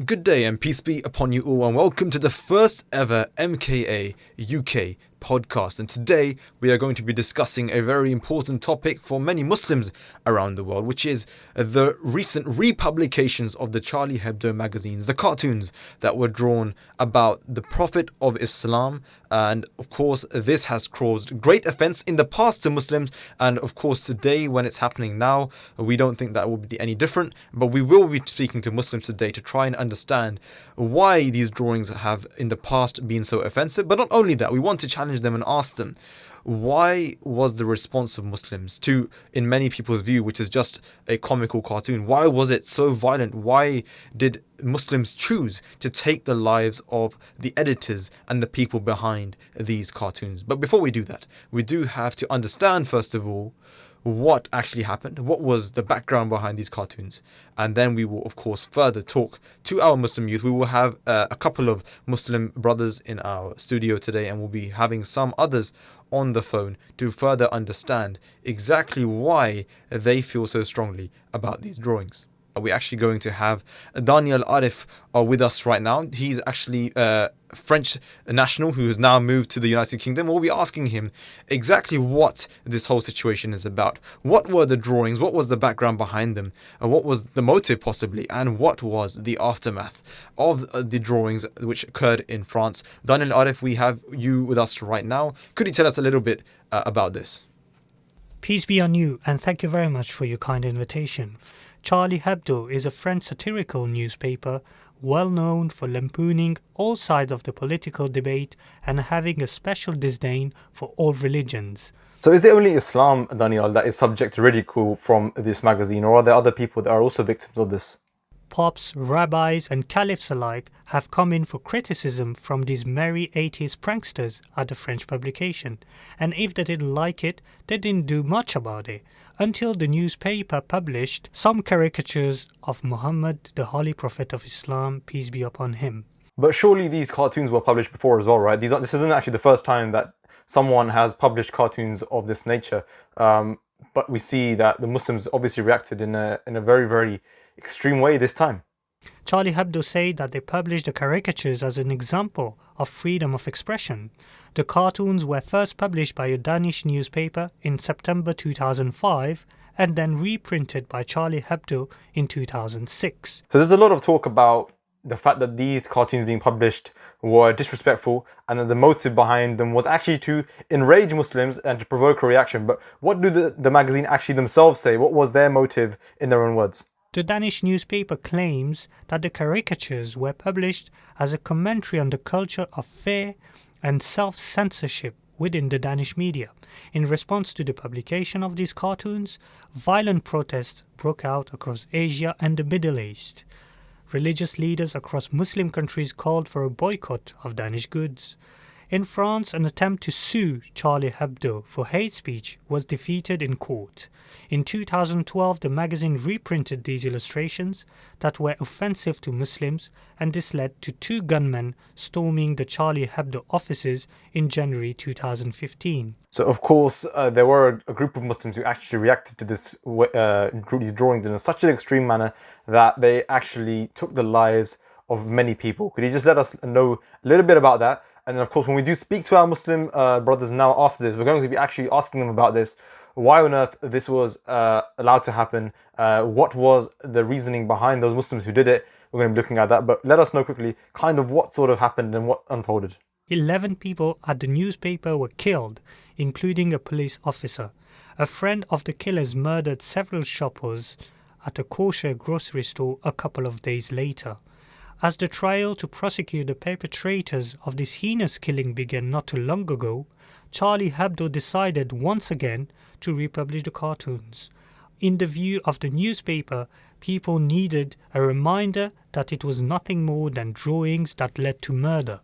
Good day and peace be upon you all, and welcome to the first ever MKA UK podcast. And today we are going to be discussing a very important topic for many Muslims around the world, which is the recent republications of the Charlie Hebdo magazines, the cartoons that were drawn about the Prophet of Islam. And of course, this has caused great offense in the past to Muslims, and of course today, when it's happening now, we don't think that will be any different. But we will be speaking to Muslims today to try and understand why these drawings have in the past been so offensive. But not only that, we want to challenge them and ask them, why was the response of Muslims to, in many people's view, which is just a comical cartoon, why was it so violent? Why did Muslims choose to take the lives of the editors and the people behind these cartoons? But before we do that, we do have to understand, first of all, what actually happened, what was the background behind these cartoons, and then we will of course further talk to our Muslim youth. We will have a couple of Muslim brothers in our studio today, and we'll be having some others on the phone to further understand exactly why they feel so strongly about these drawings. We're actually going to have Daniel Arif with us right now. He's actually a French national who has now moved to the United Kingdom. We'll be asking him exactly what this whole situation is about. What were the drawings? What was the background behind them? And what was the motive possibly? And what was the aftermath of the drawings which occurred in France? Daniel Arif, we have you with us right now. Could you tell us a little bit about this? Peace be on you, and thank you very much for your kind invitation. Charlie Hebdo is a French satirical newspaper well known for lampooning all sides of the political debate and having a special disdain for all religions. So is it only Islam, Daniel, that is subject to ridicule from this magazine, or are there other people that are also victims of this? Popes, rabbis and caliphs alike have come in for criticism from these merry atheist pranksters at the French publication, and if they didn't like it, they didn't do much about it, until the newspaper published some caricatures of Muhammad, the Holy Prophet of Islam, peace be upon him. But surely these cartoons were published before as well, right? This isn't actually the first time that someone has published cartoons of this nature, but we see that the Muslims obviously reacted in a very, very extreme way this time. Charlie Hebdo say that they published the caricatures as an example of freedom of expression. The cartoons were first published by a Danish newspaper in September 2005 and then reprinted by Charlie Hebdo in 2006. So there's a lot of talk about the fact that these cartoons being published were disrespectful and that the motive behind them was actually to enrage Muslims and to provoke a reaction. But what do the magazine actually themselves say? What was their motive in their own words? The Danish newspaper claims that the caricatures were published as a commentary on the culture of fear and self-censorship within the Danish media. In response to the publication of these cartoons, violent protests broke out across Asia and the Middle East. Religious leaders across Muslim countries called for a boycott of Danish goods. In France, an attempt to sue Charlie Hebdo for hate speech was defeated in court. In 2012, the magazine reprinted these illustrations that were offensive to Muslims, and this led to 2 gunmen storming the Charlie Hebdo offices in January 2015. So of course, there were a group of Muslims who actually reacted to these drawings in such an extreme manner that they actually took the lives of many people. Could you just let us know a little bit about that? And then, of course, when we do speak to our Muslim brothers now after this, we're going to be actually asking them about this. Why on earth this was allowed to happen? What was the reasoning behind those Muslims who did it? We're going to be looking at that. But let us know quickly kind of what sort of happened and what unfolded. 11 people at the newspaper were killed, including a police officer. A friend of the killers murdered several shoppers at a kosher grocery store a couple of days later. As the trial to prosecute the perpetrators of this heinous killing began not too long ago, Charlie Hebdo decided once again to republish the cartoons. In the view of the newspaper, people needed a reminder that it was nothing more than drawings that led to murder.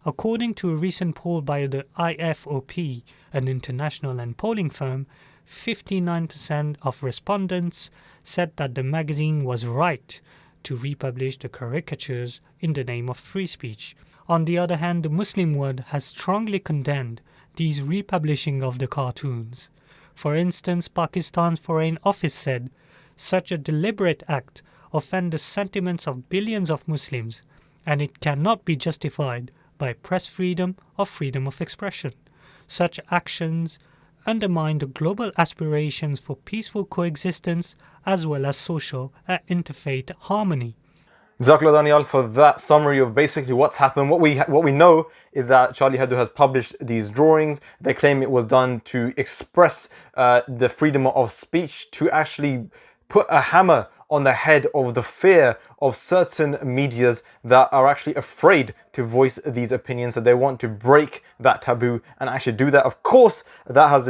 According to a recent poll by the IFOP, an international and polling firm, 59% of respondents said that the magazine was right to republish the caricatures in the name of free speech. On the other hand, the Muslim world has strongly condemned these republishing of the cartoons. For instance, Pakistan's Foreign Office said, such a deliberate act offend the sentiments of billions of Muslims, and it cannot be justified by press freedom or freedom of expression. Such actions undermine the global aspirations for peaceful coexistence as well as social and interfaith harmony. Jazakallah Daniel for that summary of basically what's happened. What we know is that Charlie Hebdo has published these drawings. They claim it was done to express the freedom of speech, to actually put a hammer on the head of the fear of certain medias that are actually afraid to voice these opinions. So they want to break that taboo and actually do that. Of course, that has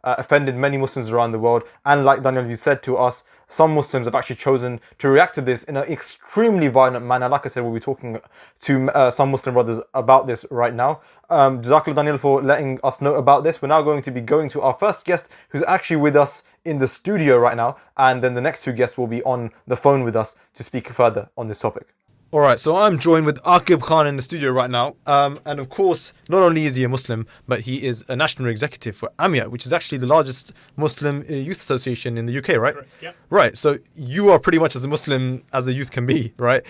offended many Muslims around the world. And like Daniel, you said to us, some Muslims have actually chosen to react to this in an extremely violent manner. Like I said, we'll be talking to some Muslim brothers about this right now. Jazakallah Daniel for letting us know about this. We're now going to be going to our first guest, who's actually with us in the studio right now. And then the next two guests will be on the phone with us to speak further on this topic. All right, so I'm joined with Aqib Khan in the studio right now. And of course, not only is he a Muslim, but he is a national executive for AMIA, which is actually the largest Muslim youth association in the UK, right? Yeah. Right, so you are pretty much as a Muslim as a youth can be, right?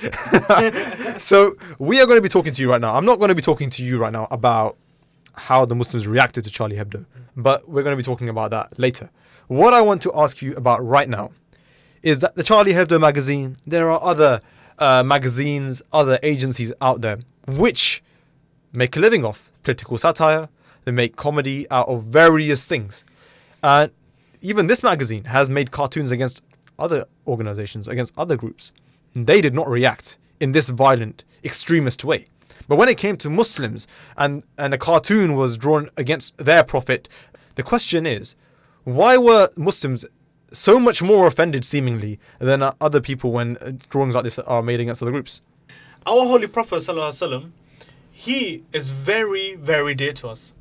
So we are going to be talking to you right now. I'm not going to be talking to you right now about how the Muslims reacted to Charlie Hebdo, but we're going to be talking about that later. What I want to ask you about right now is that the Charlie Hebdo magazine, there are other magazines, other agencies out there which make a living off political satire. They make comedy out of various things. And even this magazine has made cartoons against other organizations, against other groups. They did not react in this violent, extremist way. But when it came to Muslims and a cartoon was drawn against their prophet, the question is, why were Muslims so much more offended seemingly than other people when drawings like this are made against other groups? Our Holy Prophet ﷺ, he is very, very dear to us.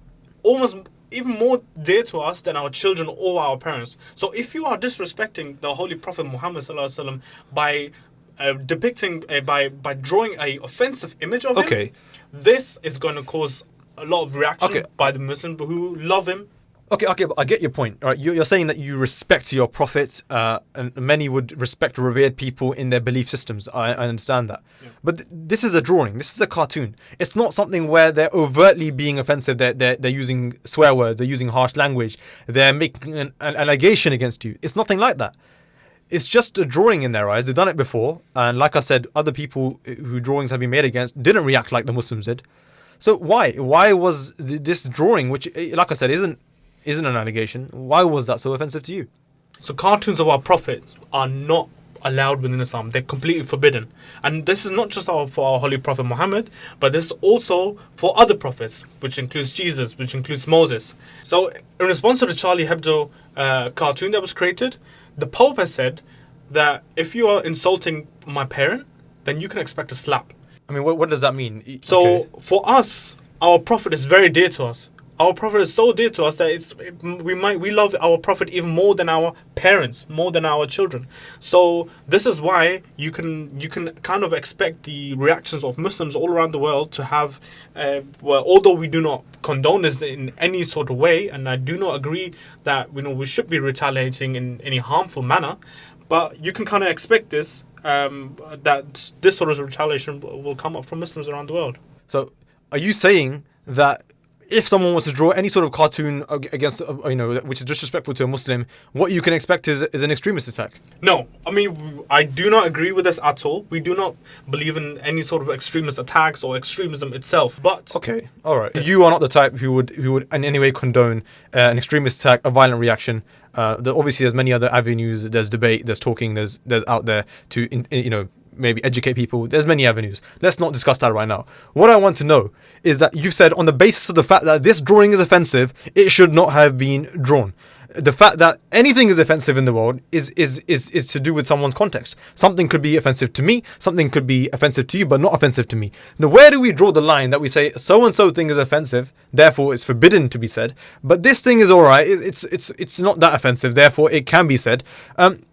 Almost even more dear to us than our children or our parents. So if you are disrespecting the Holy Prophet Muhammad ﷺ by depicting, by drawing a offensive image of him, this is going to cause a lot of reaction by the Muslims who love him. Okay, but I get your point. All right, you're saying that you respect your prophet, and many would respect revered people in their belief systems. I understand that. Yeah. But this is a drawing. This is a cartoon. It's not something where they're overtly being offensive. They're using swear words. They're using harsh language. They're making an allegation against you. It's nothing like that. It's just a drawing in their eyes. They've done it before. And like I said, other people who drawings have been made against didn't react like the Muslims did. So why? Why was this drawing, which, like I said, isn't an allegation, why was that so offensive to you? So cartoons of our prophet are not allowed within Islam. They're completely forbidden. And this is not just for our Holy Prophet Muhammad, but this is also for other prophets, which includes Jesus, which includes Moses. So in response to the Charlie Hebdo cartoon that was created, the Pope has said that if you are insulting my parent, then you can expect a slap. I mean, what does that mean? So for us, our prophet is very dear to us. Our prophet is so dear to us that we love our prophet even more than our parents, more than our children. So this is why you can kind of expect the reactions of Muslims all around the world to have, although we do not condone this in any sort of way, and I do not agree that we should be retaliating in any harmful manner, but you can kind of expect this, that this sort of retaliation will come up from Muslims around the world. So are you saying that if someone was to draw any sort of cartoon against, which is disrespectful to a Muslim, what you can expect is an extremist attack? No. I mean, I do not agree with this at all. We do not believe in any sort of extremist attacks or extremism itself. But okay, all right. You are not the type who would in any way condone an extremist attack, a violent reaction. Obviously, there's many other avenues. There's debate. There's talking. There's out there to maybe educate people. There's many avenues. Let's not discuss that right now. What I want to know is that you've said on the basis of the fact that this drawing is offensive, it should not have been drawn. The fact that anything is offensive in the world is to do with someone's context. Something could be offensive to me, something could be offensive to you, but not offensive to me. Now, where do we draw the line that we say so-and-so thing is offensive, therefore it's forbidden to be said, but this thing is alright, it's not that offensive, therefore it can be said?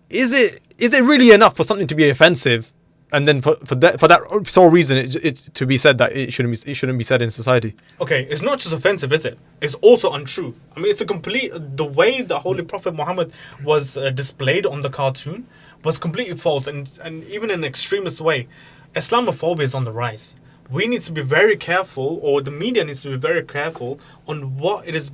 Is it really enough for something to be offensive, and then for that sole reason it to be said that it shouldn't be said in society? Okay, it's not just offensive, is it? It's also untrue. I mean, it's the way the Holy Prophet Muhammad was displayed on the cartoon was completely false, and even in an extremist way. Islamophobia is on the rise. We need to be very careful, or the media needs to be very careful on what is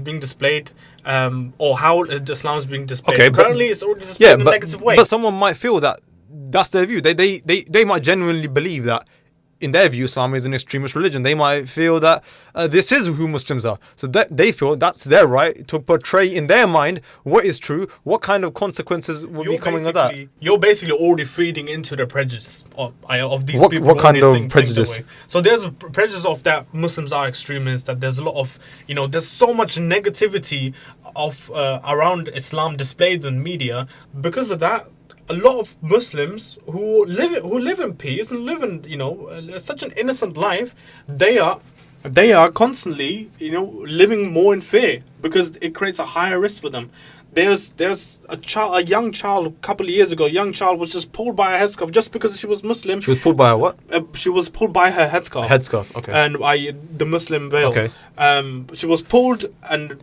being displayed, or how Islam is being displayed. Okay, Currently, it's already displayed in a negative way. But someone might feel that that's their view. They might genuinely believe that, in their view, Islam is an extremist religion. They might feel that this is who Muslims are. So that they feel that's their right to portray in their mind what is true, what kind of consequences will be coming of that. You're basically already feeding into the prejudice of these people. What kind of prejudice? So there's a prejudice of that Muslims are extremists, that there's a lot of, there's so much negativity of around Islam displayed in the media. Because of that, a lot of Muslims who live in peace and live in such an innocent life, they are constantly living more in fear, because it creates a higher risk for them. There's a young child a couple of years ago. A young child was just pulled by a headscarf just because she was Muslim. She was pulled by a what? She was pulled by her headscarf. Headscarf, okay. And by the Muslim veil. Okay. She was pulled and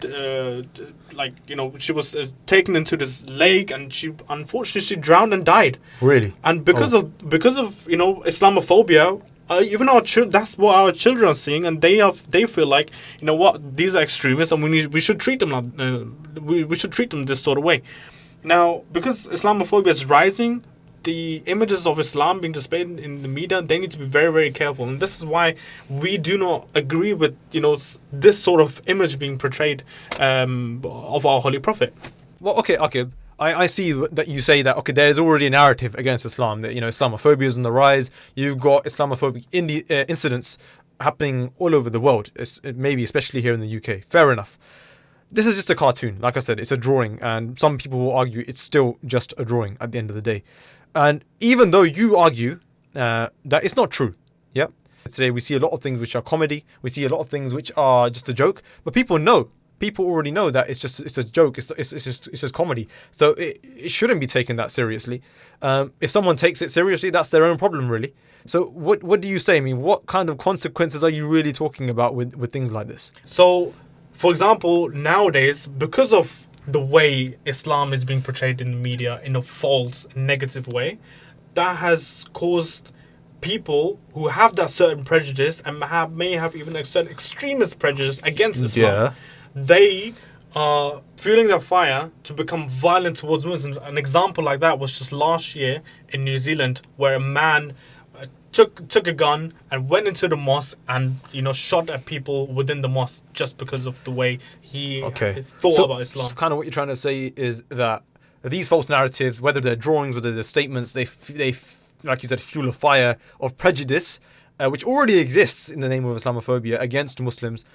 she was taken into this lake, and she unfortunately drowned and died. Really? And because of Islamophobia. Even our children, that's what our children are seeing, and they feel like, these are extremists, and we should treat them we should treat them this sort of way. Now, because Islamophobia is rising, the images of Islam being displayed in the media, they need to be very, very careful, and this is why we do not agree with this sort of image being portrayed of our Holy Prophet. Well, okay. I see that you say that, okay, there's already a narrative against Islam, that, Islamophobia is on the rise. You've got Islamophobic incidents happening all over the world, maybe especially here in the UK. Fair enough. This is just a cartoon. Like I said, it's a drawing, and some people will argue it's still just a drawing at the end of the day. And even though you argue that it's not true, yeah, today we see a lot of things which are comedy, we see a lot of things which are just a joke, but people already know that it's a joke. It's just comedy. So it shouldn't be taken that seriously. If someone takes it seriously, that's their own problem, really. So what do you say? I mean, what kind of consequences are you really talking about with things like this? So, for example, nowadays, because of the way Islam is being portrayed in the media in a false, negative way, that has caused people who have that certain prejudice and may have even a certain extremist prejudice against Islam. Yeah. They are fueling their fire to become violent towards Muslims. An example like that was just last year in New Zealand, where a man took a gun and went into the mosque and shot at people within the mosque just because of the way he thought about Islam. So kind of what you're trying to say is that these false narratives, whether they're drawings, whether they're statements, they like you said, fuel a fire of prejudice, which already exists in the name of Islamophobia against Muslims,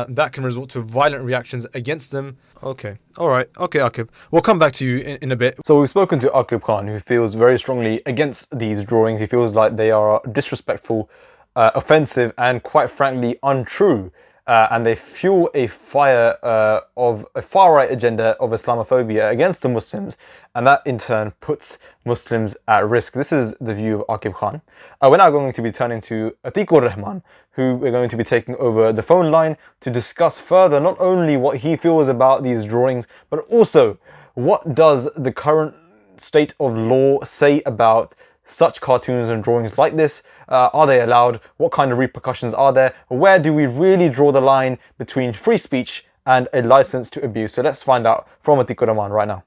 that can result to violent reactions against them. Okay. All right. Okay, Aqib. We'll come back to you in a bit. So we've spoken to Aqib Khan, who feels very strongly against these drawings. He feels like they are disrespectful, offensive, and quite frankly untrue. And they fuel a fire of a far-right agenda of Islamophobia against the Muslims, and that in turn puts Muslims at risk. This is the view of Aqib Khan. We're now going to be turning to Abdul Rahman, who we're going to be taking over the phone line to discuss further not only what he feels about these drawings, but also what does the current state of law say about such cartoons and drawings like this. Are they allowed? What kind of repercussions are there? Where do we really draw the line between free speech and a license to abuse? So let's find out from Abdul Rahman right now.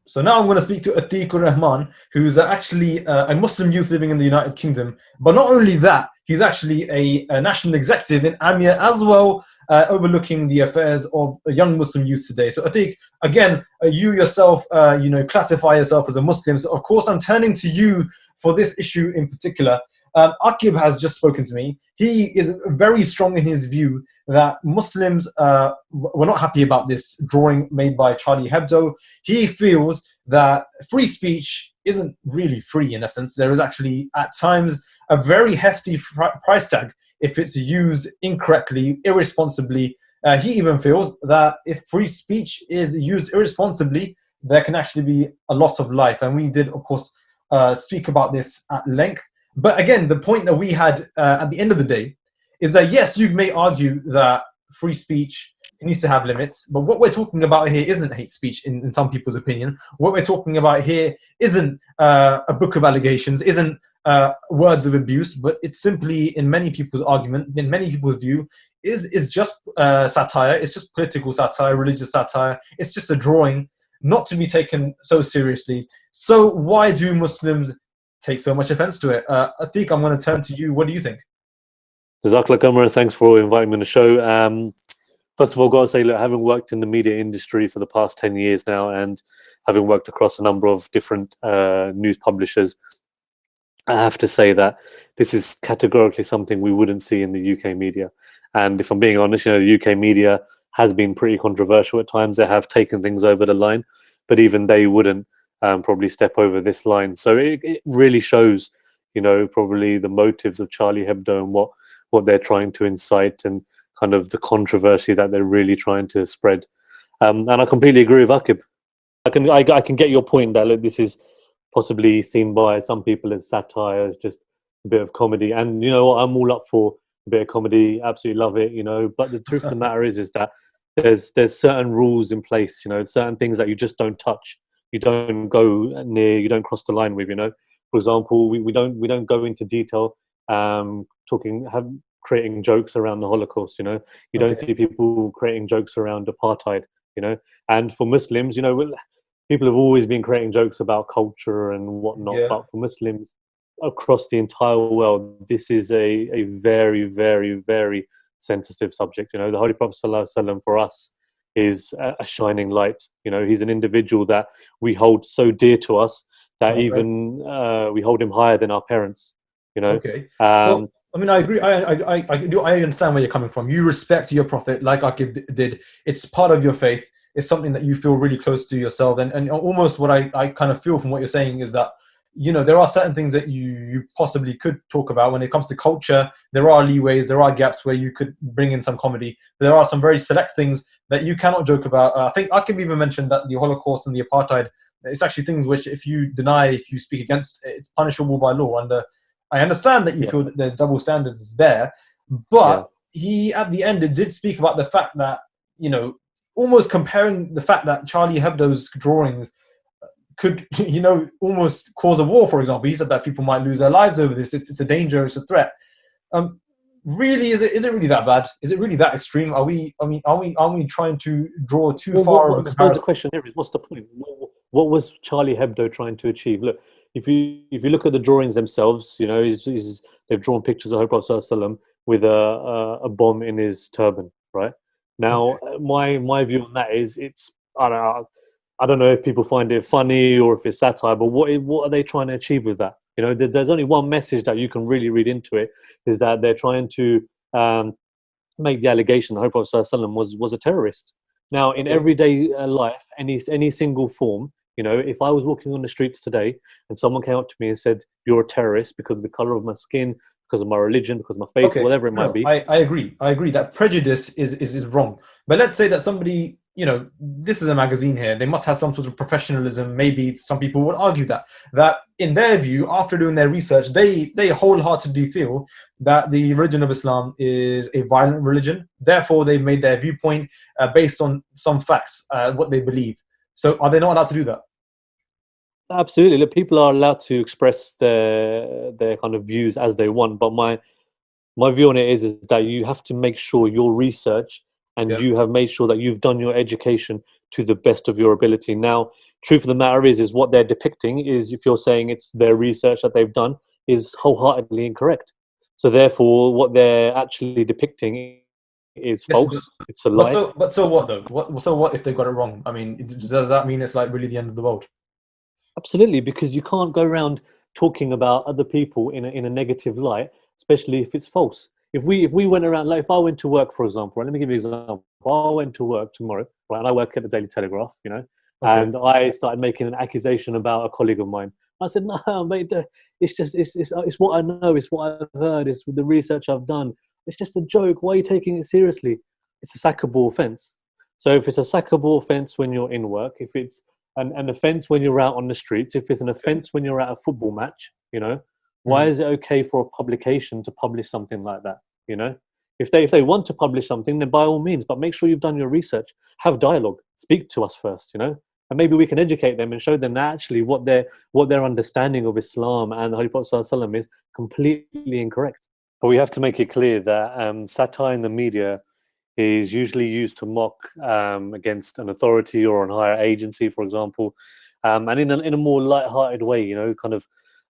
So now I'm going to speak to Abdul Rahman, who's actually a Muslim youth living in the United Kingdom. But not only that, he's actually a national executive in AMIA as well, overlooking the affairs of young Muslim youth today. So Atiq, again, you yourself, classify yourself as a Muslim. So of course, I'm turning to you for this issue in particular. Aqib has just spoken to me. He is very strong in his view that Muslims were not happy about this drawing made by Charlie Hebdo. He feels that free speech isn't really free in essence. There is actually at times a very hefty price tag if it's used incorrectly, irresponsibly. He even feels that if free speech is used irresponsibly, there can actually be a loss of life. And we did, of course, speak about this at length. But again, the point that we had at the end of the day is that, yes, you may argue that free speech it needs to have limits. But what we're talking about here isn't hate speech in some people's opinion. What we're talking about here isn't a book of allegations, isn't words of abuse, but it's simply, in many people's argument, in many people's view, is just satire. It's just political satire, religious satire. It's just a drawing, not to be taken so seriously. So why do Muslims take so much offense to it? Atiq, I'm going to turn to you. What do you think? Jazakallah Kumar, thanks for inviting me on the show. First of all, got to say, look, having worked in the media industry for the past 10 years now, and having worked across a number of different news publishers, I have to say that this is categorically something we wouldn't see in the UK media. And if I'm being honest, the UK media has been pretty controversial at times. They have taken things over the line, but even they wouldn't probably step over this line. So it really shows, probably the motives of Charlie Hebdo and what they're trying to incite, and kind of the controversy that they're really trying to spread. And I completely agree with Akib. I can get your point that, look, this is possibly seen by some people as satire, as just a bit of comedy. And you know what, I'm all up for a bit of comedy, absolutely love it, But the truth of the matter is that there's certain rules in place, certain things that you just don't touch, you don't go near, you don't cross the line with, For example, we don't go into detail creating jokes around the Holocaust, You don't see people creating jokes around apartheid, And for Muslims, people have always been creating jokes about culture and whatnot, but for Muslims across the entire world, this is a very, very, very sensitive subject. The Holy Prophet ﷺ for us is a shining light. He's an individual that we hold so dear to us that we hold him higher than our parents. Okay. Well, I mean, I agree. I understand where you're coming from. You respect your prophet like Akib did. It's part of your faith. It's something that you feel really close to yourself. And almost what I kind of feel from what you're saying is that, there are certain things that you possibly could talk about. When it comes to culture, there are leeways, there are gaps where you could bring in some comedy. There are some very select things that you cannot joke about. I think Akib even mentioned that the Holocaust and the apartheid, it's actually things which if you deny, if you speak against, it's punishable by law. And I understand that you feel that there's double standards there, but he at the end did speak about the fact that, almost comparing the fact that Charlie Hebdo's drawings could, almost cause a war, for example. He said that people might lose their lives over this. It's a danger, it's a threat. Really, is it really that bad? Is it really that extreme? Are we trying to draw too far of a comparison? The question here is, what's the point? What was Charlie Hebdo trying to achieve? Look, if you look at the drawings themselves, they've drawn pictures of Prophet ﷺ with a bomb in his turban, right? Now, my view on that is, I don't know if people find it funny or if it's satire, but what are they trying to achieve with that? There's only one message that you can really read into it, is that they're trying to make the allegation that Prophet ﷺ was a terrorist. Now, in everyday life, any single form, if I was walking on the streets today and someone came up to me and said, "You're a terrorist because of the color of my skin, because of my religion, because of my faith," whatever it might be. I agree that prejudice is wrong. But let's say that somebody, this is a magazine here, they must have some sort of professionalism. Maybe some people would argue that in their view, after doing their research, they wholeheartedly feel that the religion of Islam is a violent religion. Therefore, they made their viewpoint based on some facts, what they believe. So are they not allowed to do that? Absolutely. Look, people are allowed to express their kind of views as they want, but my view on it is that you have to make sure your research and you have made sure that you've done your education to the best of your ability. Now, truth of the matter is what they're depicting is, if you're saying it's their research that they've done, is wholeheartedly incorrect. So therefore, what they're actually depicting is false. It's a lie. So what though? So what if they got it wrong? I mean, does that mean it's like really the end of the world? Absolutely, because you can't go around talking about other people in a negative light, especially if it's false. If we went around, like if I went to work, for example, let me give you an example. If I went to work tomorrow, right, and I work at the Daily Telegraph, and I started making an accusation about a colleague of mine. I said, "No, mate, it's what I know, it's what I've heard, it's the research I've done. It's just a joke. Why are you taking it seriously?" It's a sackable offence. So if it's a sackable offence when you're in work, if it's an offence when you're out on the streets, if it's an offence when you're at a football match, why is it okay for a publication to publish something like that? If they want to publish something, then by all means, but make sure you've done your research. Have dialogue. Speak to us first, and maybe we can educate them and show them that actually what their understanding of Islam and the Holy Prophet ﷺ is completely incorrect. But we have to make it clear that satire in the media is usually used to mock against an authority or an higher agency, for example, and in a more light-hearted way, kind of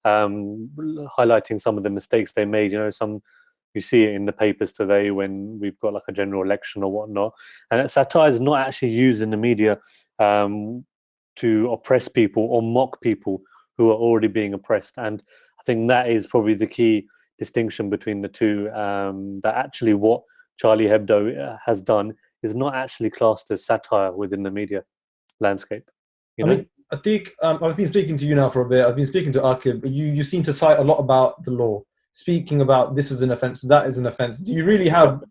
highlighting some of the mistakes they made. You see it in the papers today when we've got like a general election or whatnot, and satire is not actually used in the media to oppress people or mock people who are already being oppressed. And I think that is probably the key distinction between the two. That actually what Charlie Hebdo has done is not actually classed as satire within the media landscape. I mean, Atiq, I've been speaking to you now for a bit. I've been speaking to Akib. You seem to cite a lot about the law, speaking about this is an offence, that is an offence. Do you really have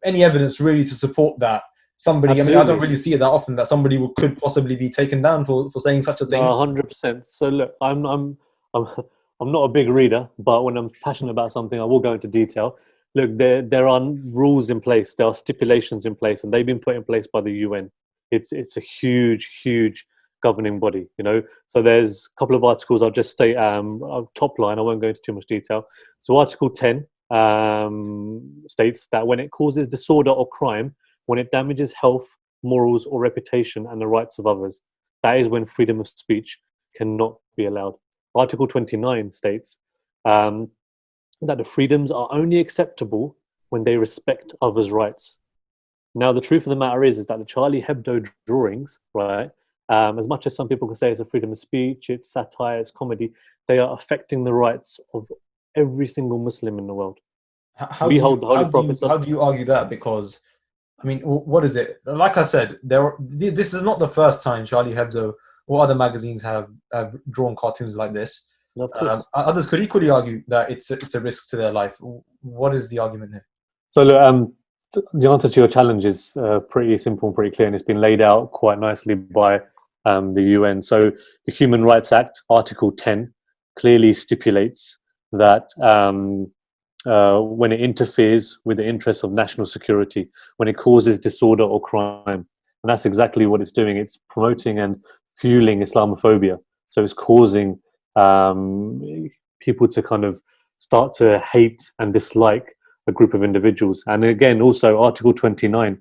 any evidence really to support that? Somebody, Absolutely. I don't really see it that often that somebody could possibly be taken down for saying such a thing. 100%. So look, I'm not a big reader, but when I'm passionate about something, I will go into detail. Look, there are rules in place, there are stipulations in place, and they've been put in place by the UN. It's a huge governing body, So there's a couple of articles I'll just state top line. I won't go into too much detail. So Article 10 states that when it causes disorder or crime, when it damages health, morals, or reputation and the rights of others, that is when freedom of speech cannot be allowed. Article 29 states that the freedoms are only acceptable when they respect others' rights. Now, the truth of the matter is that the Charlie Hebdo drawings, right, as much as some people can say it's a freedom of speech, it's satire, it's comedy, they are affecting the rights of every single Muslim in the world. How do you argue that? Because, I mean, what is it? Like I said, this is not the first time Charlie Hebdo or other magazines have drawn cartoons like this. Others could equally argue that it's a risk to their life. What is the argument here? So, look, the answer to your challenge is pretty simple and pretty clear, and it's been laid out quite nicely by the UN. So, the Human Rights Act, Article 10, clearly stipulates that when it interferes with the interests of national security, when it causes disorder or crime, and that's exactly what it's doing. It's promoting and fueling Islamophobia. So it's causing people to kind of start to hate and dislike a group of individuals. And again, also Article 29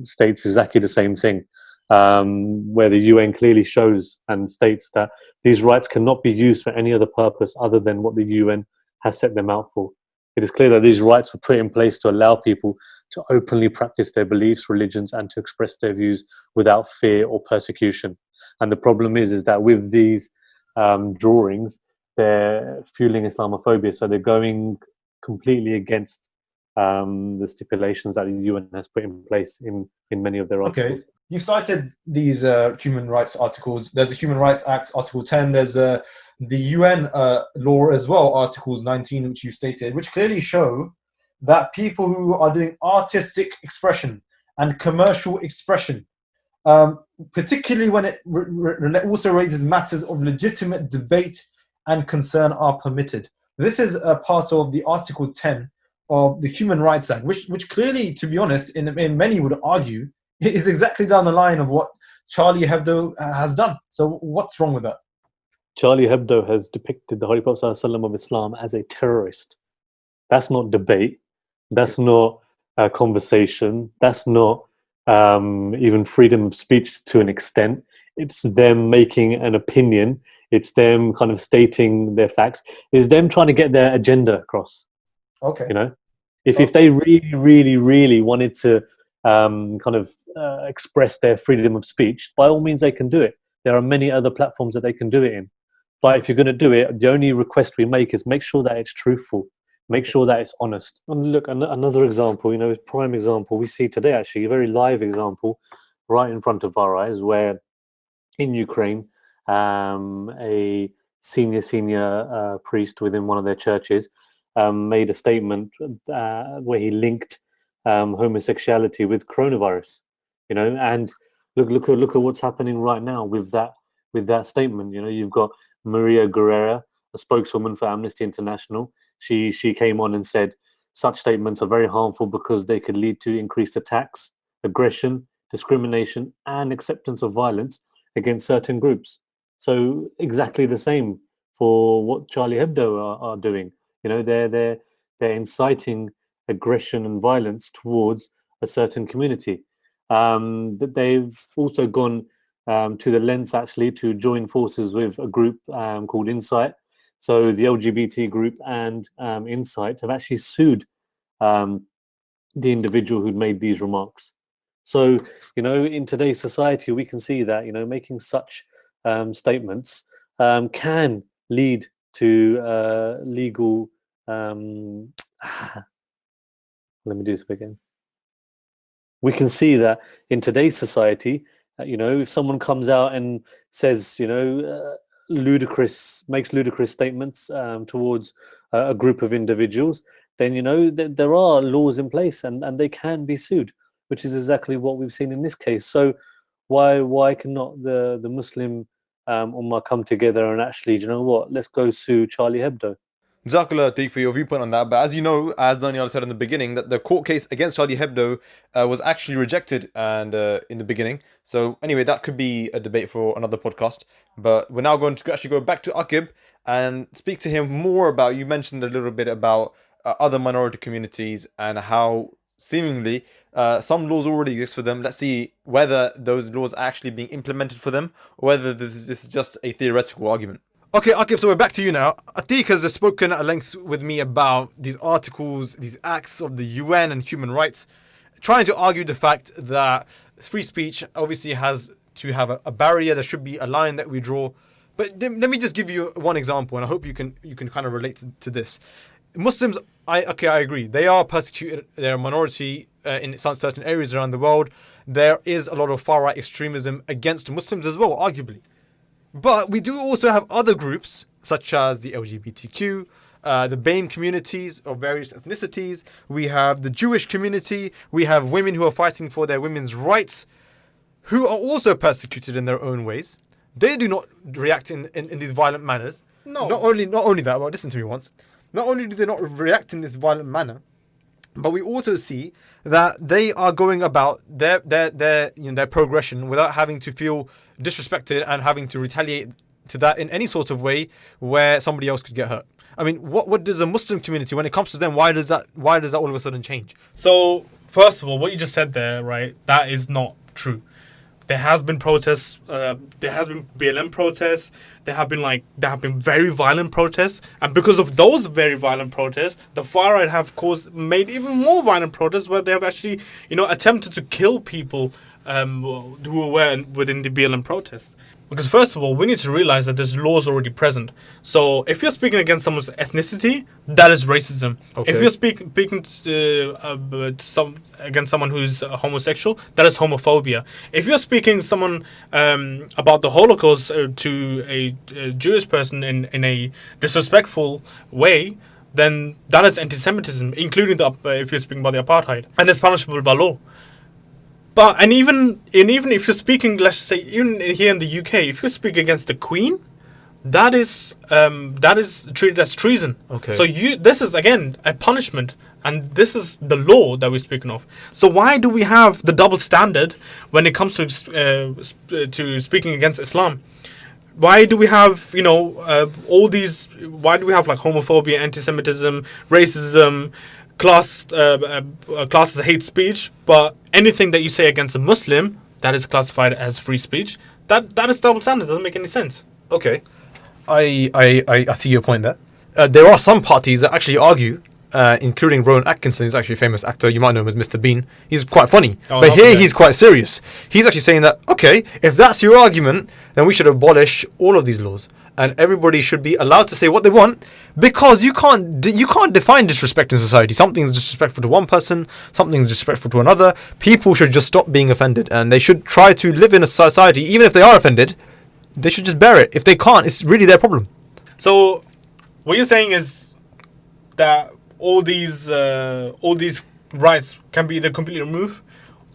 states exactly the same thing, where the UN clearly shows and states that these rights cannot be used for any other purpose other than what the UN has set them out for. It is clear that these rights were put in place to allow people to openly practice their beliefs, religions, and to express their views without fear or persecution. And the problem is that with these drawings, they're fueling Islamophobia. So they're going completely against the stipulations that the UN has put in place in many of their articles. Okay. You cited these human rights articles. There's a Human Rights Act, Article 10. There's the UN law as well, Articles 19, which you stated, which clearly show that people who are doing artistic expression and commercial expression, particularly when it also raises matters of legitimate debate and concern, are permitted. This is a part of the Article 10 of the Human Rights Act, which clearly, to be honest, in many would argue, is exactly down the line of what Charlie Hebdo has done. So what's wrong with that? Charlie Hebdo has depicted the Holy Prophet ﷺ of Islam as a terrorist. That's not debate. That's not a conversation. That's not even freedom of speech to an extent. It's them making an opinion. It's them kind of stating their facts. It's them trying to get their agenda across. Okay. If they really wanted to kind of express their freedom of speech, by all means they can do it. There are many other platforms that they can do it in. But if you're going to do it, the only request we make is make sure that it's truthful. Make sure that it's honest. And look, another example, a prime example we see today, actually, a very live example right in front of our eyes, where in Ukraine, a senior priest within one of their churches made a statement where he linked homosexuality with coronavirus, and look at what's happening right now with that statement. You've got Maria Guerrera, a spokeswoman for Amnesty International. She came on and said such statements are very harmful because they could lead to increased attacks, aggression, discrimination, and acceptance of violence against certain groups. So exactly the same for what Charlie Hebdo are doing. You know, they're inciting aggression and violence towards a certain community. That they've also gone to the lengths actually to join forces with a group called Insight. So the LGBT group and Insight have actually sued the individual who'd made these remarks. So, you know, in today's society, we can see that, you know, making such statements can lead to legal. Let me do this again. We can see that in today's society, you know, if someone comes out and says, you know, makes ludicrous statements towards a group of individuals, then, you know, there are laws in place and they can be sued, which is exactly what we've seen in this case. So why cannot the Muslim Ummah come together and actually, do you know what, let's go sue Charlie Hebdo? Jazakallah Atiq for your viewpoint on that. But as you know, as Daniel said in the beginning, that the court case against Charlie Hebdo was actually rejected and in the beginning. So anyway, that could be a debate for another podcast. But we're now going to actually go back to Akib and speak to him more about, you mentioned a little bit about other minority communities and how seemingly some laws already exist for them. Let's see whether those laws are actually being implemented for them or whether this is just a theoretical argument. Okay, Akib, so we're back to you now. Atiq has spoken at length with me about these articles, these acts of the UN and human rights, trying to argue the fact that free speech obviously has to have a barrier. There should be a line that we draw. But let me just give you one example, and I hope you can kind of relate to this. Muslims, I agree. They are persecuted. They're a minority in certain areas around the world. There is a lot of far-right extremism against Muslims as well, arguably. But we do also have other groups, such as the LGBTQ, the BAME communities of various ethnicities. We have the Jewish community. We have women who are fighting for their women's rights, who are also persecuted in their own ways. They do not react in these violent manners. No. Not only that, well, listen to me once. Not only do they not react in this violent manner, but we also see that they are going about their progression without having to feel disrespected and having to retaliate to that in any sort of way where somebody else could get hurt. I mean, what does a Muslim community, when it comes to them, why does that all of a sudden change? So, first of all, what you just said there, right, that is not true. There has been protests. There has been BLM protests. There have been very violent protests, and because of those very violent protests, the far right have made even more violent protests where they have actually, attempted to kill people who were within the BLM protests. Because first of all, we need to realize that there's laws already present. So if you're speaking against someone's ethnicity, that is racism. Okay. If you're speaking against someone who's homosexual, that is homophobia. If you're speaking someone about the Holocaust to a Jewish person in a disrespectful way, then that is anti-Semitism, including if you're speaking about the apartheid, and it's punishable by law. But even if you're speaking, let's say, even here in the UK, if you speak against the Queen, that is treated as treason. Okay. So this is again a punishment, and this is the law that we're speaking of. So why do we have the double standard when it comes to speaking against Islam? Why do we have all these? Why do we have like homophobia, anti-Semitism, racism? Class as hate speech, but anything that you say against a Muslim that is classified as free speech, that is double standard. Doesn't make any sense. Okay, I see your point there. There are some parties that actually argue, including Rowan Atkinson, who's actually a famous actor. You might know him as Mr. Bean. He's quite funny, but here he's quite serious. He's actually saying that, okay, if that's your argument, then we should abolish all of these laws. And everybody should be allowed to say what they want, because you can't define disrespect in society. Something's disrespectful to one person, something's disrespectful to another. People should just stop being offended, and they should try to live in a society. Even if they are offended, they should just bear it. If they can't, it's really their problem. So, what you're saying is that all these rights can be either completely removed,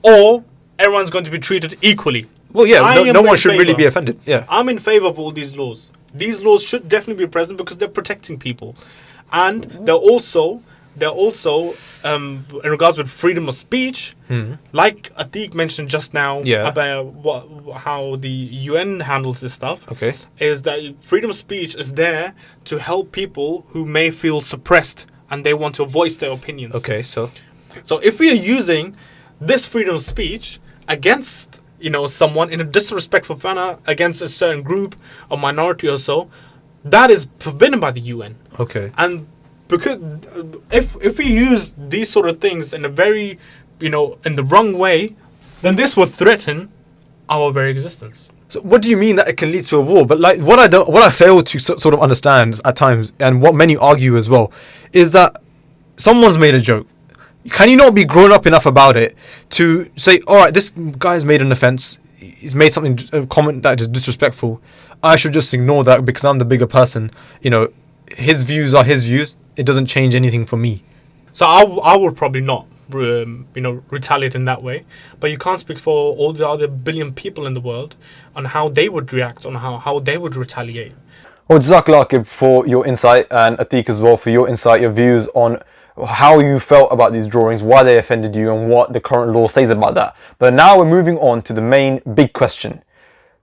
or everyone's going to be treated equally. Well, yeah, no one should really be offended. Yeah, I'm in favor of all these laws. These laws should definitely be present because they're protecting people, and they're also they're also, in regards with freedom of speech, like Atiq mentioned just now Yeah. about how the UN handles this stuff, Okay. is that freedom of speech is there to help people who may feel suppressed and they want to voice their opinions. Okay. So. So if we are using this freedom of speech against, someone in a disrespectful manner, against a certain group or minority or so, that is forbidden by the UN. Okay. And because if we use these sort of things in a very, in the wrong way, then this will threaten our very existence. So what do you mean that it can lead to a war? But like what I fail to sort of understand at times, and what many argue as well, is that someone's made a joke. Can you not be grown up enough about it to say, all right, this guy's made an offense, he's made something, a comment that is disrespectful, I should just ignore that because I'm the bigger person. His views are his views. It doesn't change anything for me. So I would probably not, retaliate in that way. But you can't speak for all the other billion people in the world on how they would react, on how they would retaliate. Well, Jazakallah Akib for your insight, and Atiq as well for your insight, your views on how you felt about these drawings, why they offended you, and what the current law says about that. But now we're moving on to the main big question.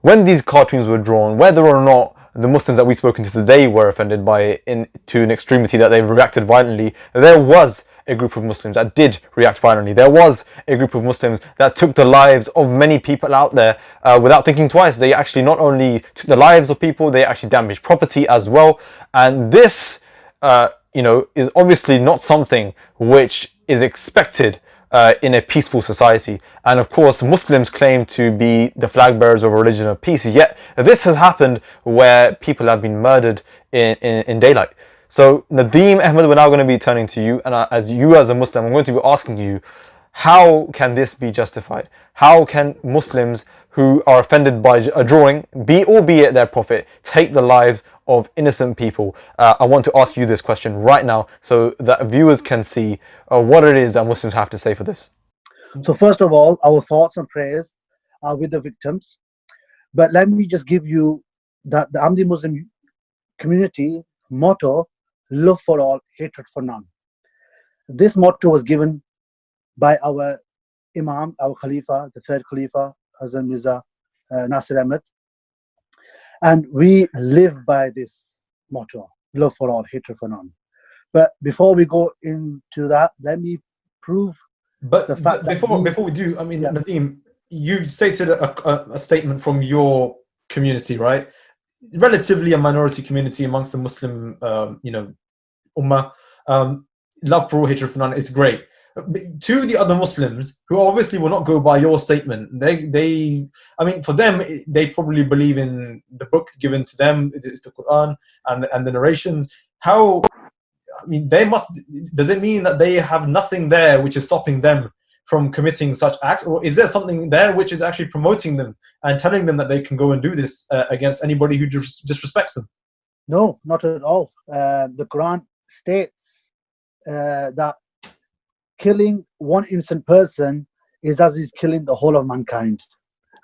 When these cartoons were drawn, whether or not the Muslims that we've spoken to today were offended by it to an extremity that they reacted violently, there was a group of Muslims that did react violently. There was a group of Muslims that took the lives of many people out there without thinking twice. They actually not only took the lives of people, they actually damaged property as well. And this, is obviously not something which is expected in a peaceful society. And of course, Muslims claim to be the flag bearers of a religion of peace, yet this has happened where people have been murdered in daylight. So Nadeem Ahmed, we're now going to be turning to you, and as a Muslim, I'm going to be asking you, how can this be justified? How can Muslims who are offended by a drawing, albeit their prophet, take the lives of innocent people? I want to ask you this question right now so that viewers can see what it is that Muslims have to say for this. So first of all, our thoughts and prayers are with the victims. But let me just give you that the Ahmadi Muslim community motto, love for all, hatred for none. This motto was given by our Imam, our Khalifa, the third Khalifa, Hazrat Mirza Nasir Ahmed. And we live by this motto, love for all, hatred for none. But before we go into that, let me prove the fact that before we do, Nadeem, you've stated a statement from your community, right? Relatively a minority community amongst the Muslim, ummah. Love for all, hatred for none is great. To the other Muslims who obviously will not go by your statement, for them, they probably believe in the book given to them, it's the Quran and the narrations. Does it mean that they have nothing there which is stopping them from committing such acts, or is there something there which is actually promoting them and telling them that they can go and do this against anybody who disrespects them? No, not at all. The Quran states that killing one innocent person is as is killing the whole of mankind.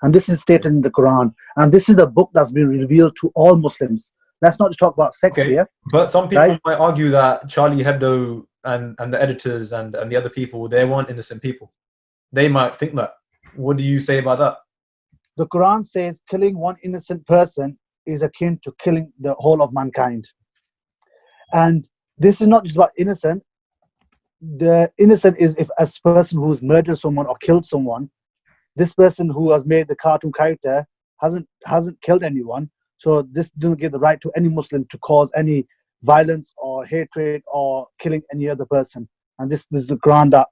And this is stated in the Quran. And this is a book that's been revealed to all Muslims. Let's not just talk about sex here. But some people might argue that Charlie Hebdo and the editors and the other people, they weren't innocent people. They might think that. What do you say about that? The Quran says killing one innocent person is akin to killing the whole of mankind. And this is not just about innocent. The innocent is if a person who's murdered someone or killed someone, this person who has made the cartoon character hasn't killed anyone. So this doesn't give the right to any Muslim to cause any violence or hatred or killing any other person. And this is the Quran that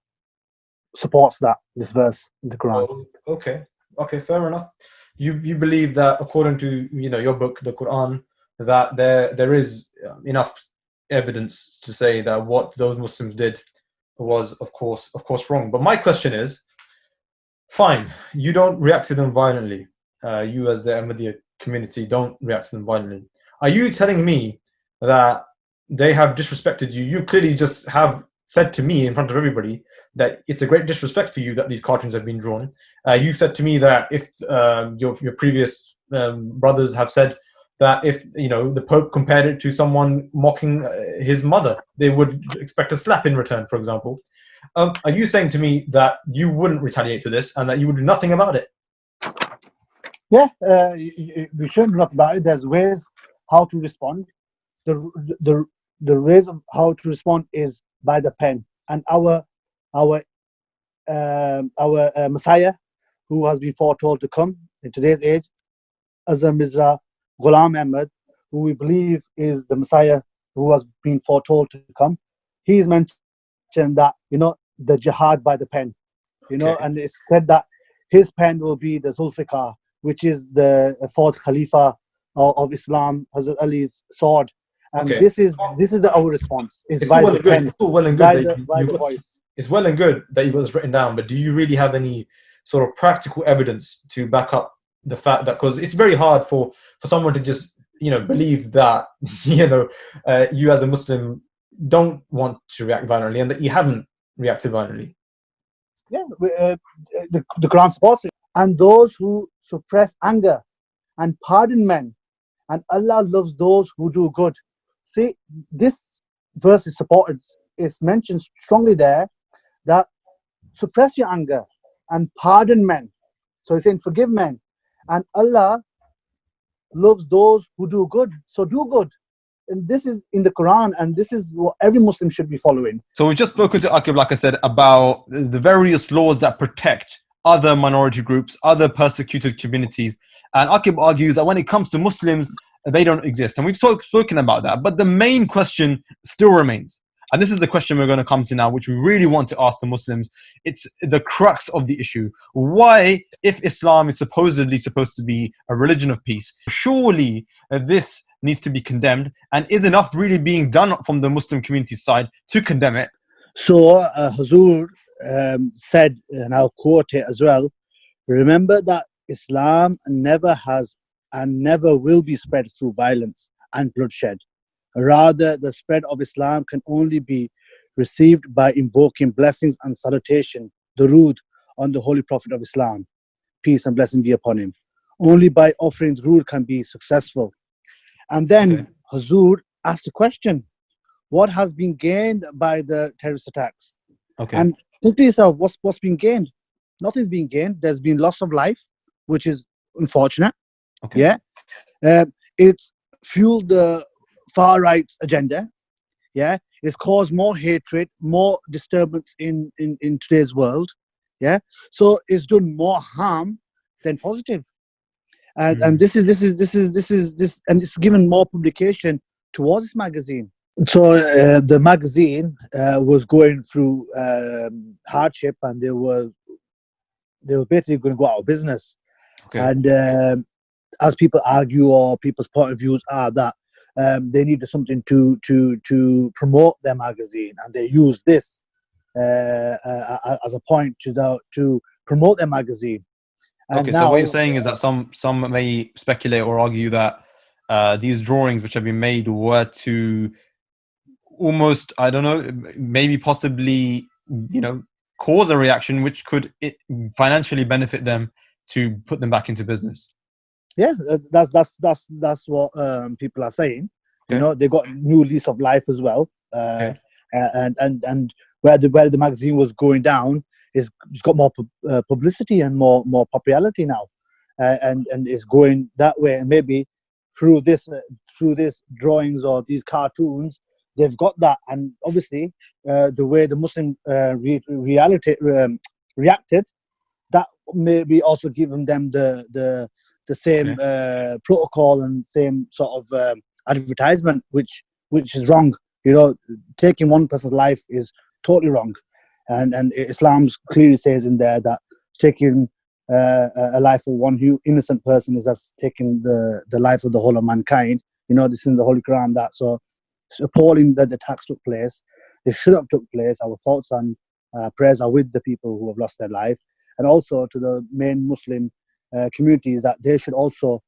supports that, this verse in the Quran. Oh, okay, fair enough. You believe that according to your book, the Quran, that there is enough evidence to say that what those Muslims did was of course wrong. But my question is, fine, you don't react to them violently. You as the Ahmadiyya community don't react to them violently. Are you telling me that they have disrespected you? You clearly just have said to me in front of everybody that it's a great disrespect for you that these cartoons have been drawn. You've said to me that if your previous brothers have said that if the Pope compared it to someone mocking his mother, they would expect a slap in return, for example. Are you saying to me that you wouldn't retaliate to this and that you would do nothing about it? Yeah, we shouldn't not about it. There's ways how to respond. The ways of how to respond is by the pen. And our Messiah, who has been foretold to come in today's age, Azam Mizra Ghulam Ahmad, who we believe is the Messiah who has been foretold to come, he is mentioned that the jihad by the pen, and it's said that his pen will be the Zulfikar, which is the fourth Khalifa of Islam, Hazrat Ali's sword, and this is our response. It's by the pen, it's well and by good the voice. It's well and good that you got this written down, but do you really have any sort of practical evidence to back up the fact that, because it's very hard for someone to just believe that you as a Muslim don't want to react violently and that you haven't reacted violently? Yeah, the Quran supports it. And those who suppress anger and pardon men, and Allah loves those who do good. See, this verse is supported. It's mentioned strongly there that suppress your anger and pardon men. So he's saying forgive men, and Allah loves those who do good. So do good. And this is in the Quran, and this is what every Muslim should be following. So we've just spoken to Akib, like I said, about the various laws that protect other minority groups, other persecuted communities. And Akib argues that when it comes to Muslims, they don't exist. And we've spoken about that. But the main question still remains. And this is the question we're going to come to now, which we really want to ask the Muslims. It's the crux of the issue. Why, if Islam is supposedly supposed to be a religion of peace, surely this needs to be condemned, and is enough really being done from the Muslim community side to condemn it? So Hazur said, and I'll quote it as well, remember that Islam never has and never will be spread through violence and bloodshed. Rather, the spread of Islam can only be received by invoking blessings and salutation, durood, on the Holy Prophet of Islam, peace and blessing be upon him. Only by offering durood can be successful. And then Hazur asked a question: what has been gained by the terrorist attacks? And think to yourself, what's been gained? Nothing's been gained. There's been loss of life, which is unfortunate. It's fueled the far right's agenda. It's caused more hatred, more disturbance in today's world. So it's done more harm than positive. And this is and it's given more publication towards this magazine. So the magazine was going through hardship, and they were basically going to go out of business. And as people argue, or people's point of views are that they needed something to promote their magazine, and they use this as a point to promote their magazine. And so what you're saying is that some may speculate or argue that these drawings which have been made were to almost, I don't know, maybe possibly, cause a reaction which could financially benefit them to put them back into business. Yeah, that's what people are saying. They got new lease of life as well. And where the magazine was going down, it's got more publicity and more popularity now, and it's going that way. And maybe through this drawings or these cartoons, they've got that. And obviously, the way the Muslim reacted, that maybe also given them the same protocol and same sort of advertisement, which is wrong. Taking one person's life is totally wrong, and Islam clearly says in there that taking a life of one innocent person is as taking the life of the whole of mankind. This is in the Holy Quran. So it's appalling that the attacks took place. They should have took place. Our thoughts and prayers are with the people who have lost their life, and also to the main Muslim communities, that they should also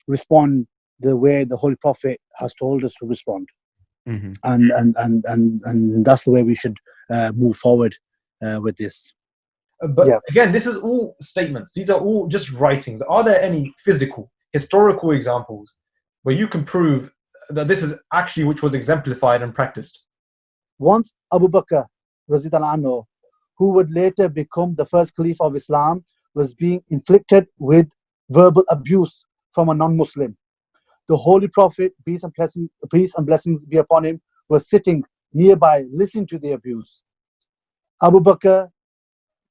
respond the way the Holy Prophet has told us to respond. And that's the way we should move forward with this. But again, this is all statements. These are all just writings. Are there any physical, historical examples where you can prove that this is actually which was exemplified and practiced. Once Abu Bakr, Raziyallahu anhu, who would later become the first Caliph of Islam, was being inflicted with verbal abuse from a non-Muslim. The Holy Prophet, peace and blessings be upon him, was sitting nearby listening to the abuse. Abu Bakr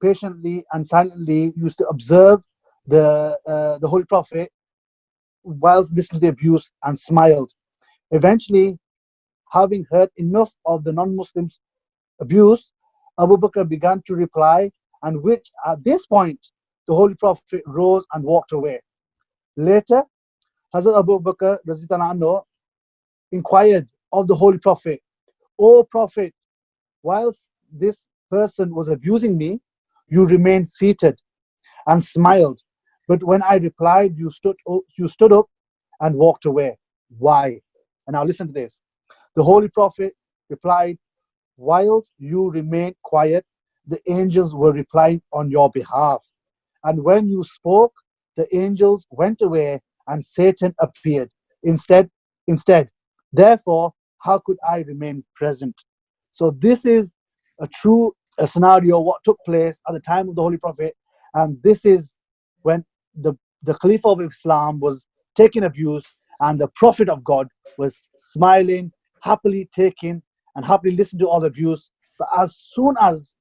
patiently and silently used to observe the Holy Prophet whilst listening to the abuse and smiled. Eventually, having heard enough of the non-Muslims' abuse, Abu Bakr began to reply, and which at this point, the Holy Prophet rose and walked away. Later, Hazrat Abu Bakr Raziyallahu anhu inquired of the Holy Prophet, "O Prophet, whilst this person was abusing me, you remained seated and smiled. But when I replied, you stood up and walked away. Why?" And now listen to this. The Holy Prophet replied, "Whilst you remained quiet, the angels were replying on your behalf. And when you spoke, the angels went away and Satan appeared instead. Therefore, how could I remain present?" So this is a true scenario what took place at the time of the Holy Prophet, and this is when the Caliph of Islam was taking abuse, and the Prophet of God was smiling, happily taking and happily listening to all the abuse. But as soon as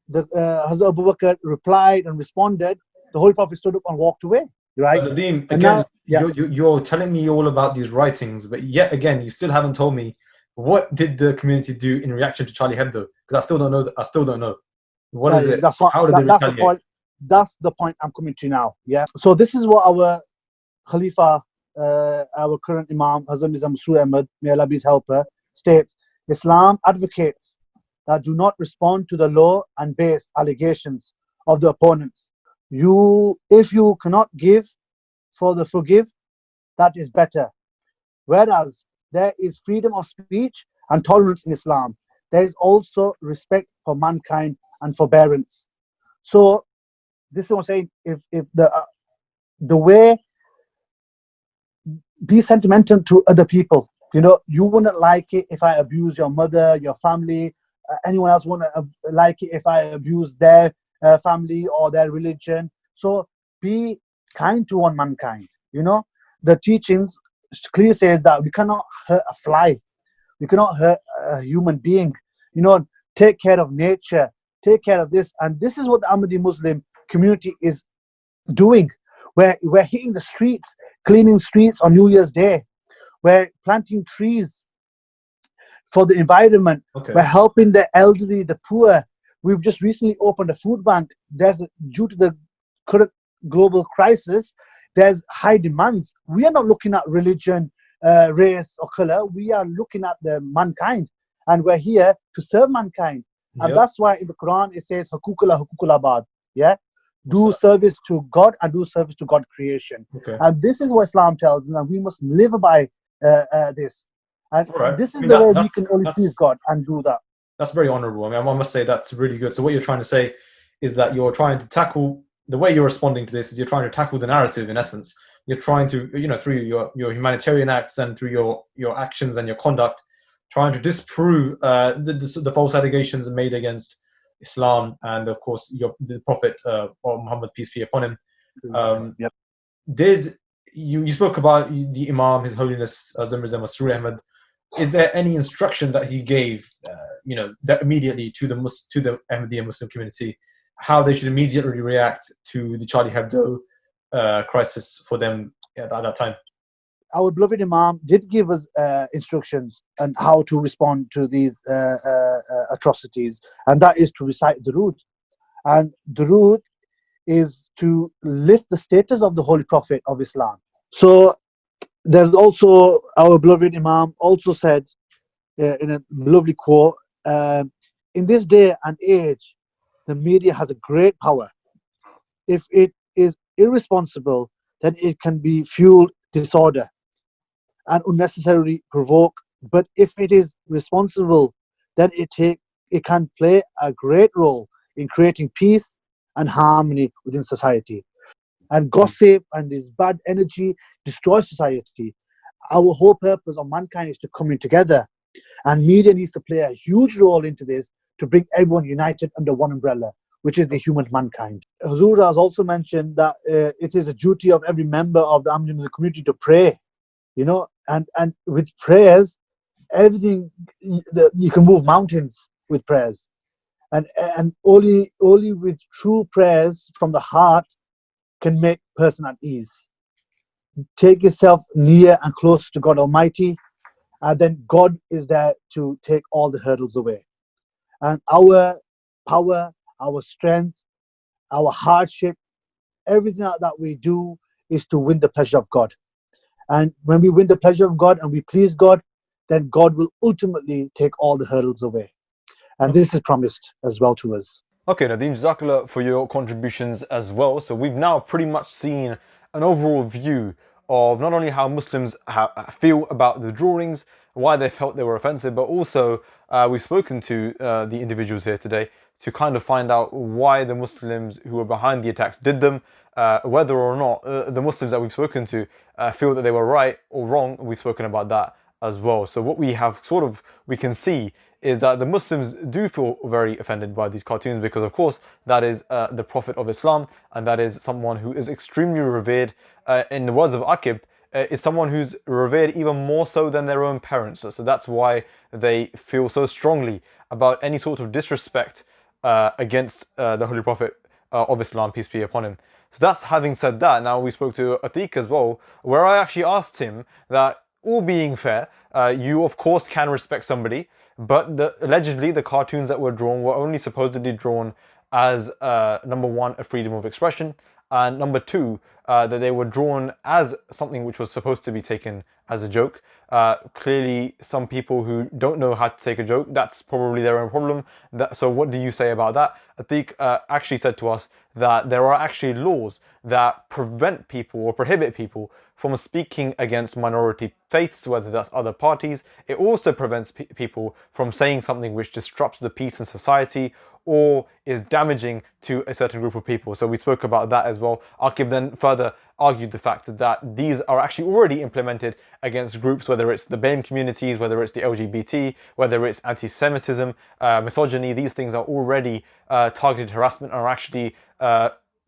the Hazrat Abu Bakr replied and responded, the Holy Prophet stood up and walked away. Right? But Nadeem, And again, now, yeah. you're telling me all about these writings, but yet again, you still haven't told me what did the community do in reaction to Charlie Hebdo? Because I still don't know. I still don't know. What is it? How did they That's the retaliate? point. That's the point I'm coming to now. Yeah. So this is what our Khalifa, our current Imam, Hazrat Mirza Masroor Ahmad, may Allah be his helper, states: Islam advocates that do not respond to the law and base allegations of the opponents. If you cannot give for the forgive, that is better. Whereas there is freedom of speech and tolerance in Islam, there is also respect for mankind and forbearance. So this is what I'm saying. If the way, be sentimental to other people. You wouldn't like it if I abuse your mother, your family. Anyone else wouldn't like it if I abuse their family or their religion. So be kind to one mankind. The teachings clearly says that we cannot hurt a fly. We cannot hurt a human being. Take care of nature. Take care of this. And this is what the Ahmadi Muslim community is doing. We're hitting the streets, cleaning streets on New Year's Day. We're planting trees for the environment. Okay. We're helping the elderly, the poor. We've just recently opened a food bank. Due to the current global crisis, there's high demands. We are not looking at religion, race or color. We are looking at the mankind, and we're here to serve mankind. And that's why in the Quran it says Hakukula Abad. Yeah, do service to God and do service to God creation. Okay. And this is what Islam tells us, and we must live by this. And Right. this is the way we can only please God and do that. That's very honourable. I must say that's really good. So what you're trying to say is that you're trying to tackle, the way you're responding to this is you're trying to tackle the narrative in essence. You're trying to, through your humanitarian acts and through your actions and your conduct, trying to disprove the false allegations made against Islam and, of course, the Prophet or Muhammad, peace be upon him. Did you spoke about the Imam, His Holiness Hazrat Mirza Masroor Ahmad? Is there any instruction that he gave, that immediately to the Ahmadiyya Muslim community, how they should immediately react to the Charlie Hebdo crisis for them at that time? Our beloved Imam did give us instructions on how to respond to these atrocities, and that is to recite Durood. And Durood is to lift the status of the Holy Prophet of Islam. So there's also, our beloved Imam also said in a lovely quote, in this day and age, the media has a great power. If it is irresponsible, then it can be fuel disorder and unnecessarily provoke. But if it is responsible, then it can play a great role in creating peace and harmony within society. And gossip and this bad energy destroys society. our whole purpose of mankind is to come in together, and media needs to play a huge role into this to bring everyone united under one umbrella, which is the human mankind. Hazur has also mentioned that it is a duty of every member of the Ahmadi Muslim community to pray, and with prayers, everything, you can move mountains with prayers, and only with true prayers from the heart can make person at ease. Take yourself near and close to God Almighty, and then God is there to take all the hurdles away. And our power, our strength, our hardship, everything that we do is to win the pleasure of God. And when we win the pleasure of God and we please God, then God will ultimately take all the hurdles away. And this is promised as well to us. Okay, Nadeem, Jazakallah for your contributions as well. So we've now pretty much seen an overall view of not only how Muslims feel about the drawings, why they felt they were offensive, but also we've spoken to the individuals here today to kind of find out why the Muslims who were behind the attacks did them, whether or not the Muslims that we've spoken to feel that they were right or wrong. We've spoken about that as well. So what we can see is that the Muslims do feel very offended by these cartoons because, of course, that is the Prophet of Islam, and that is someone who is extremely revered. In the words of Aqib, is someone who's revered even more so than their own parents. So that's why they feel so strongly about any sort of disrespect against the Holy Prophet of Islam, peace be upon him. So that's having said that. Now we spoke to Atiq as well, where I actually asked him that, all being fair, you of course can respect somebody, but allegedly the cartoons that were drawn were only supposedly drawn as number one, a freedom of expression, and number two, that they were drawn as something which was supposed to be taken as a joke. Clearly, some people who don't know how to take a joke, that's probably their own problem. So what do you say about that? Atiq actually said to us that there are actually laws that prevent people or prohibit people from speaking against minority faiths, whether that's other parties. It also prevents people from saying something which disrupts the peace in society or is damaging to a certain group of people. So we spoke about that as well. Aqib then further argued the fact that these are actually already implemented against groups, whether it's the BAME communities, whether it's the LGBT, whether it's anti-Semitism, misogyny. These things are already targeted harassment, are actually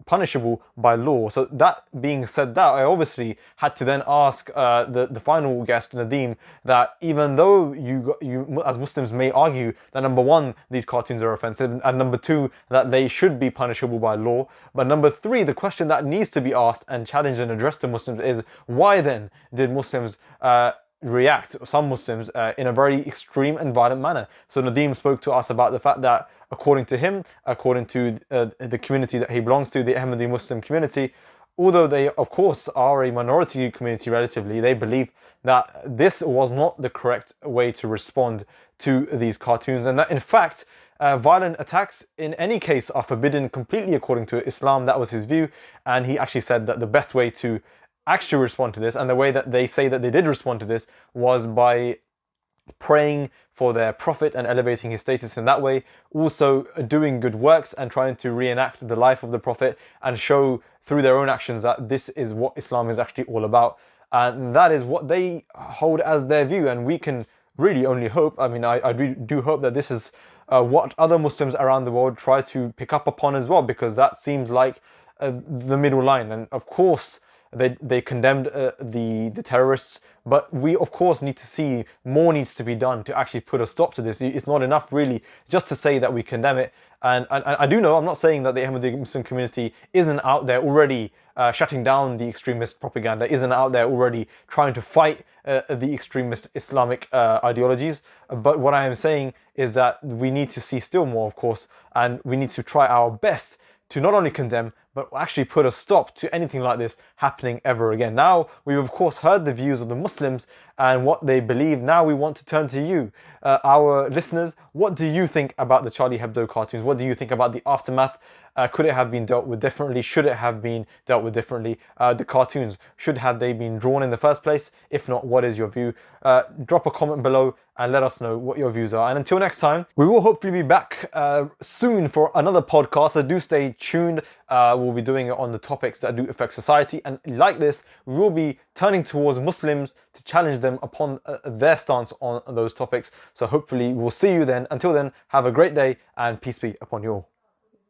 punishable by law. So that being said, that I obviously had to then ask the final guest, Nadeem, that even though you as Muslims may argue that number one, these cartoons are offensive, and number two, that they should be punishable by law, but number three, the question that needs to be asked and challenged and addressed to Muslims is, why then did Muslims react, some Muslims, in a very extreme and violent manner? So Nadeem spoke to us about the fact that according to him, according to the community that he belongs to, the Ahmadi Muslim community, although they of course are a minority community relatively, they believe that this was not the correct way to respond to these cartoons, and that in fact violent attacks in any case are forbidden completely according to Islam. That was his view, and he actually said that the best way to actually respond to this, and the way that they say that they did respond to this, was by praying for their Prophet and elevating his status in that way, also doing good works and trying to reenact the life of the Prophet and show through their own actions that this is what Islam is actually all about. And that is what they hold as their view, and we can really only hope, I do hope that this is what other Muslims around the world try to pick up upon as well, because that seems like the middle line. And of course they condemned the terrorists, but we of course need to see more needs to be done to actually put a stop to this. It's not enough really just to say that we condemn it. And I do know, I'm not saying that the Ahmadi Muslim community isn't out there already shutting down the extremist propaganda, isn't out there already trying to fight the extremist Islamic ideologies. But what I am saying is that we need to see still more, of course, and we need to try our best to not only condemn, but actually put a stop to anything like this happening ever again. Now, we've of course heard the views of the Muslims and what they believe. Now we want to turn to you, our listeners. What do you think about the Charlie Hebdo cartoons? What do you think about the aftermath? Could it have been dealt with differently? Should it have been dealt with differently? The cartoons, should have they been drawn in the first place? If not, what is your view? Drop a comment below and let us know what your views are. And until next time, we will hopefully be back soon for another podcast, so do stay tuned. We'll we'll be doing it on the topics that do affect society. And like this, we will be turning towards Muslims to challenge them upon their stance on those topics. So hopefully we'll see you then. Until then, have a great day and peace be upon you all.